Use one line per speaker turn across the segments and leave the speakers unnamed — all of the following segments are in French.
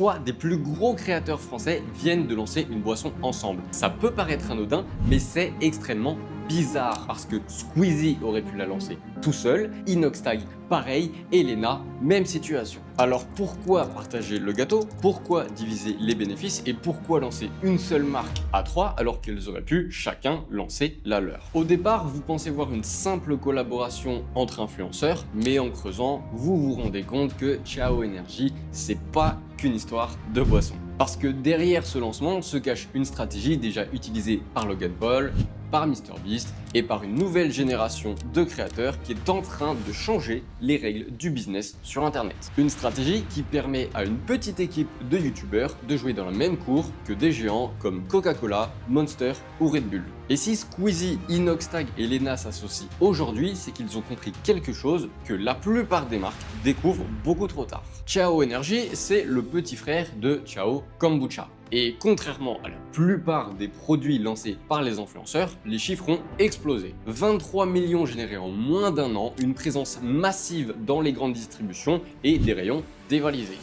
3 des plus gros créateurs français viennent de lancer une boisson ensemble. Ça peut paraître anodin, mais c'est extrêmement bizarre parce que Squeezie aurait pu la lancer tout seul, Inoxtag pareil, et Léna, même situation. Alors pourquoi partager le gâteau? Pourquoi diviser les bénéfices? Et pourquoi lancer une seule marque à 3 alors qu'elles auraient pu chacun lancer la leur? Au départ, vous pensez voir une simple collaboration entre influenceurs, mais en creusant, vous vous rendez compte que Ciao Energy, c'est pas qu'une histoire de boisson. Parce que derrière ce lancement se cache une stratégie déjà utilisée par Logan Paul, par MrBeast et par une nouvelle génération de créateurs qui est en train de changer les règles du business sur internet. Une stratégie qui permet à une petite équipe de youtubeurs de jouer dans la même cour que des géants comme Coca-Cola, Monster ou Red Bull. Et si Squeezie, Inoxtag et Léna s'associent aujourd'hui, c'est qu'ils ont compris quelque chose que la plupart des marques découvrent beaucoup trop tard. Ciao Energy, c'est le petit frère de Ciao Kombucha. Et contrairement à la plupart des produits lancés par les influenceurs, les chiffres ont explosé. 23 millions générés en moins d'un an, une présence massive dans les grandes distributions et des rayons dévalisés.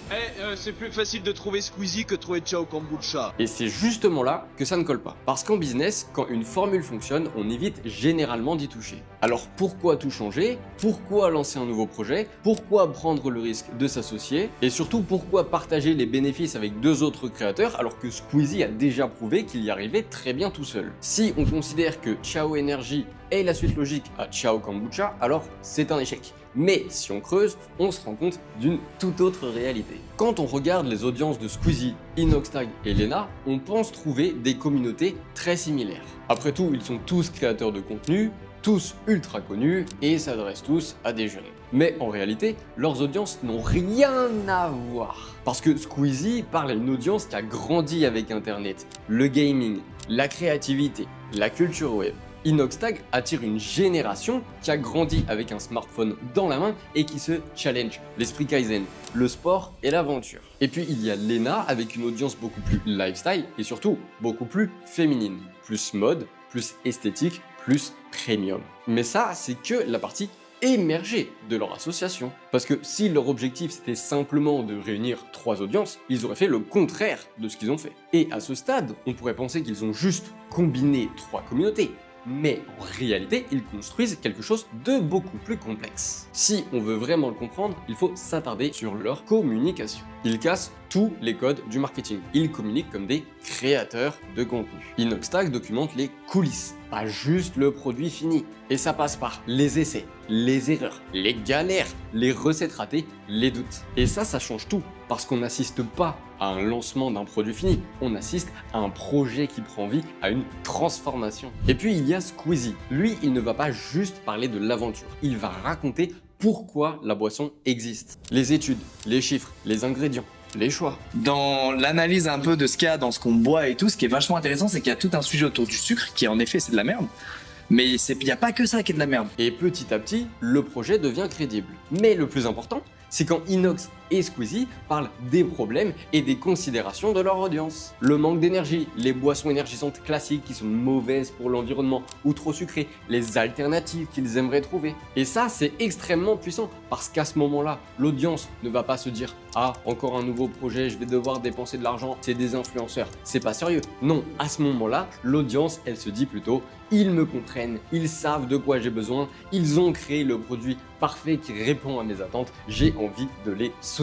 C'est plus facile de trouver Squeezie que de trouver Ciao Kombucha.
Et c'est justement là que ça ne colle pas. Parce qu'en business, quand une formule fonctionne, on évite généralement d'y toucher. Alors pourquoi tout changer? Pourquoi lancer un nouveau projet? Pourquoi prendre le risque de s'associer? Et surtout, pourquoi partager les bénéfices avec deux autres créateurs alors que Squeezie a déjà prouvé qu'il y arrivait très bien tout seul? Si on considère que Ciao Energy est la suite logique à Ciao Kombucha, alors c'est un échec. Mais si on creuse, on se rend compte d'une toute autre réalité. Quand on regarde les audiences de Squeezie, Inoxtag et Léna, on pense trouver des communautés très similaires. Après tout, ils sont tous créateurs de contenu, tous ultra connus et s'adressent tous à des jeunes. Mais en réalité, leurs audiences n'ont rien à voir. Parce que Squeezie parle à une audience qui a grandi avec Internet, le gaming, la créativité, la culture web. Inoxtag attire une génération qui a grandi avec un smartphone dans la main et qui se challenge, l'esprit Kaizen, le sport et l'aventure. Et puis il y a Léna avec une audience beaucoup plus lifestyle et surtout beaucoup plus féminine, plus mode, plus esthétique, plus premium. Mais ça, c'est que la partie émergée de leur association. Parce que si leur objectif c'était simplement de réunir 3 audiences, ils auraient fait le contraire de ce qu'ils ont fait. Et à ce stade, on pourrait penser qu'ils ont juste combiné 3 communautés. Mais en réalité, ils construisent quelque chose de beaucoup plus complexe. Si on veut vraiment le comprendre, il faut s'attarder sur leur communication. Ils cassent tous les codes du marketing. Ils communiquent comme des créateurs de contenu. Inoxtag documente les coulisses, pas juste le produit fini. Et ça passe par les essais, les erreurs, les galères, les recettes ratées, les doutes. Et ça change tout, parce qu'on n'assiste pas à un lancement d'un produit fini, on assiste à un projet qui prend vie, à une transformation. Et puis il y a Squeezie. Lui, il ne va pas juste parler de l'aventure, il va raconter pourquoi la boisson existe. Les études, les chiffres, les ingrédients, les choix.
Dans l'analyse un peu de ce qu'il y a dans ce qu'on boit et tout, ce qui est vachement intéressant, c'est qu'il y a tout un sujet autour du sucre qui en effet c'est de la merde. Mais il n'y a pas que ça qui est de la merde.
Et petit à petit, le projet devient crédible. Mais le plus important, c'est quand Inox et Squeezie parlent des problèmes et des considérations de leur audience. Le manque d'énergie, les boissons énergisantes classiques qui sont mauvaises pour l'environnement ou trop sucrées, les alternatives qu'ils aimeraient trouver. Et ça, c'est extrêmement puissant parce qu'à ce moment-là, l'audience ne va pas se dire « Ah, encore un nouveau projet, je vais devoir dépenser de l'argent, c'est des influenceurs, c'est pas sérieux ». Non, à ce moment-là, l'audience, elle se dit plutôt « Ils me comprennent, ils savent de quoi j'ai besoin, ils ont créé le produit parfait qui répond à mes attentes, j'ai envie de les soutenir ».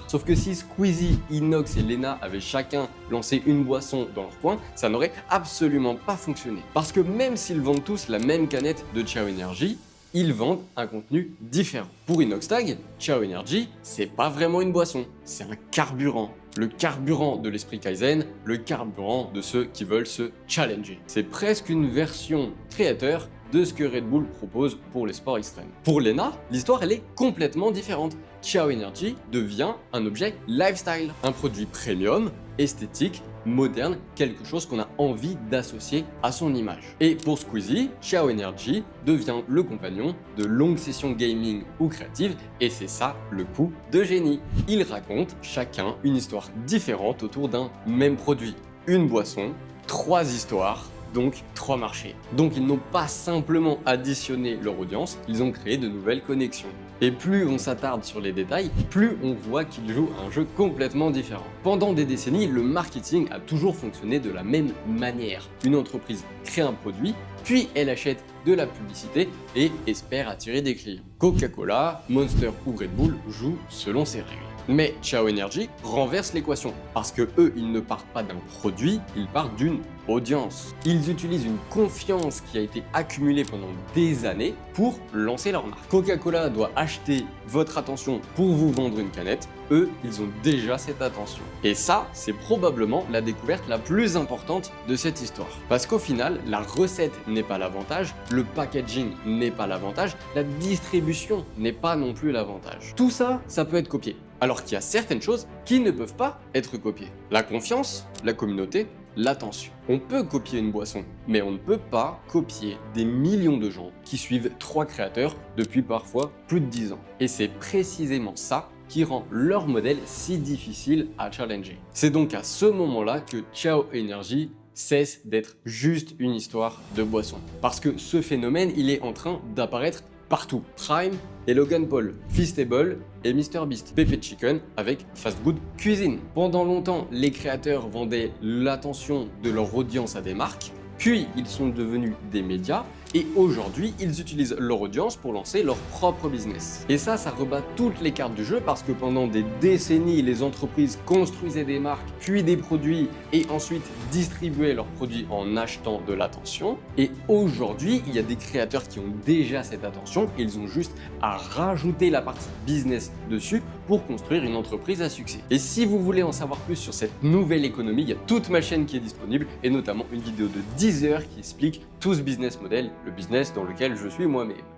Sauf que si Squeezie, Inox et Léna avaient chacun lancé une boisson dans leur coin, ça n'aurait absolument pas fonctionné. Parce que même s'ils vendent tous la même canette de Ciao Energy, ils vendent un contenu différent. Pour Inoxtag, Ciao Energy, c'est pas vraiment une boisson, c'est un carburant. Le carburant de l'esprit Kaizen, le carburant de ceux qui veulent se challenger. C'est presque une version créateur de ce que Red Bull propose pour les sports extrêmes. Pour Léna, l'histoire elle est complètement différente. Ciao Energy devient un objet lifestyle, un produit premium, esthétique, moderne, quelque chose qu'on a envie d'associer à son image. Et pour Squeezie, Ciao Energy devient le compagnon de longues sessions gaming ou créatives et c'est ça le coup de génie. Ils racontent chacun une histoire différente autour d'un même produit. Une boisson, 3 histoires, donc 3 marchés. Donc ils n'ont pas simplement additionné leur audience, ils ont créé de nouvelles connexions. Et plus on s'attarde sur les détails, plus on voit qu'il joue un jeu complètement différent. Pendant des décennies, le marketing a toujours fonctionné de la même manière. Une entreprise crée un produit, puis elle achète de la publicité et espère attirer des clients. Coca-Cola, Monster ou Red Bull jouent selon ces règles. Mais Chao Energy renverse l'équation, parce que eux, ils ne partent pas d'un produit, ils partent d'une audience. Ils utilisent une confiance qui a été accumulée pendant des années pour lancer leur marque. Coca-Cola doit acheter votre attention pour vous vendre une canette, eux, ils ont déjà cette attention. Et ça, c'est probablement la découverte la plus importante de cette histoire. Parce qu'au final, la recette n'est pas l'avantage, le packaging n'est pas l'avantage, la distribution n'est pas non plus l'avantage. Tout ça, ça peut être copié. Alors qu'il y a certaines choses qui ne peuvent pas être copiées. La confiance, la communauté, l'attention. On peut copier une boisson, mais on ne peut pas copier des millions de gens qui suivent 3 créateurs depuis parfois plus de 10 ans. Et c'est précisément ça qui rend leur modèle si difficile à challenger. C'est donc à ce moment-là que Chao Energy cesse d'être juste une histoire de boisson. Parce que ce phénomène, il est en train d'apparaître partout. Prime et Logan Paul, Feastable et MrBeast, Pepe Chicken avec Fast Good Cuisine. Pendant longtemps, les créateurs vendaient l'attention de leur audience à des marques, puis ils sont devenus des médias et aujourd'hui, ils utilisent leur audience pour lancer leur propre business. Et ça rebat toutes les cartes du jeu parce que pendant des décennies, les entreprises construisaient des marques, puis des produits et ensuite distribuaient leurs produits en achetant de l'attention. Et aujourd'hui, il y a des créateurs qui ont déjà cette attention, ils ont juste à rajouter la partie business dessus pour construire une entreprise à succès. Et si vous voulez en savoir plus sur cette nouvelle économie, il y a toute ma chaîne qui est disponible et notamment une vidéo de 10 heures qui explique tout ce business model, le business dans lequel je suis moi-même.